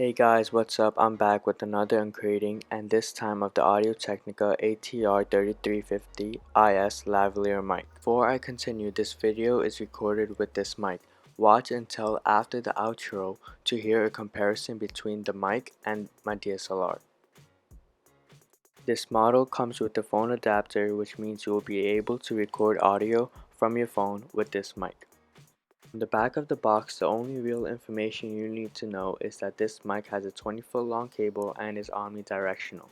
Hey guys, what's up? I'm back with another uncrating, and this time of the Audio-Technica ATR3350IS lavalier mic. Before I continue, this video is recorded with this mic. Watch until after the outro to hear a comparison between the mic and my DSLR. This model comes with a phone adapter, which means you will be able to record audio from your phone with this mic. On the back of the box, the only real information you need to know is that this mic has a 20-foot long cable and is omnidirectional,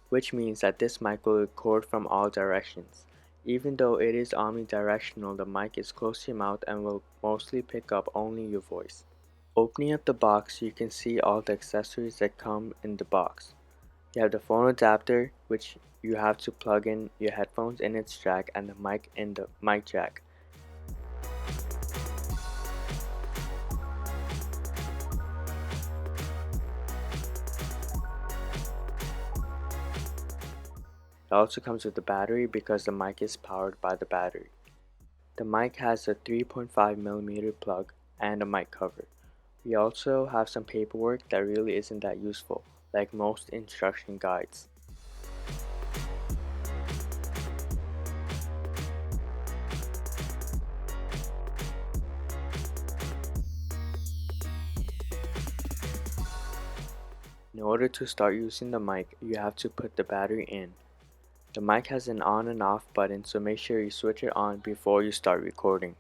which means that this mic will record from all directions. Even though it is omnidirectional, the mic is close to your mouth and will mostly pick up only your voice. Opening up the box, you can see all the accessories that come in the box. You have the phone adapter, which you have to plug in your headphones in its jack, and the mic in the mic jack. It also comes with a battery because the mic is powered by the battery. The mic has a 3.5mm plug and a mic cover. We also have some paperwork that really isn't that useful, like most instruction guides. In order to start using the mic, you have to put the battery in. The mic has an on and off button, so make sure you switch it on before you start recording.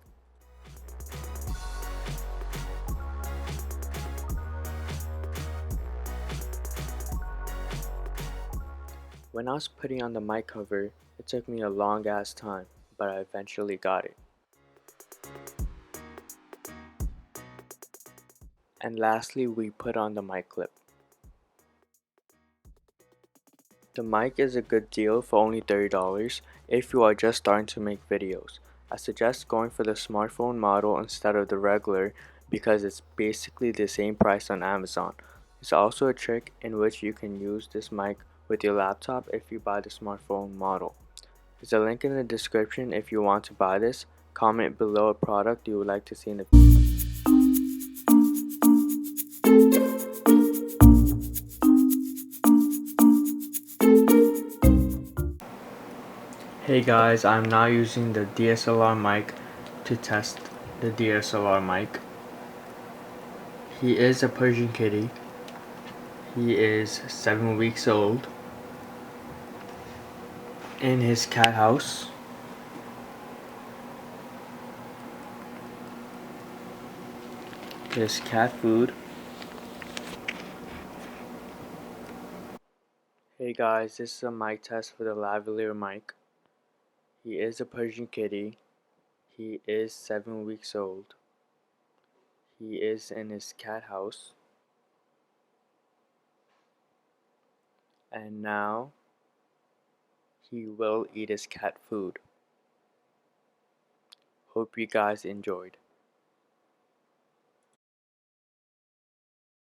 When I was putting on the mic cover, it took me a long ass time, but I eventually got it. And lastly, we put on the mic clip. The mic is a good deal for only $30 if you are just starting to make videos. I suggest going for the smartphone model instead of the regular because it's basically the same price on Amazon. There's also a trick in which you can use this mic with your laptop if you buy the smartphone model. There's a link in the description if you want to buy this. Comment below a product you would like to see in the future. Hey guys, I'm now using the DSLR mic to test the DSLR mic. He is a Persian kitty. He is 7 weeks old in his cat house. There's cat food. Hey guys, this is a mic test for the lavalier mic. He is a Persian kitty. He is 7 weeks old. He is in his cat house. And now he will eat his cat food. Hope you guys enjoyed.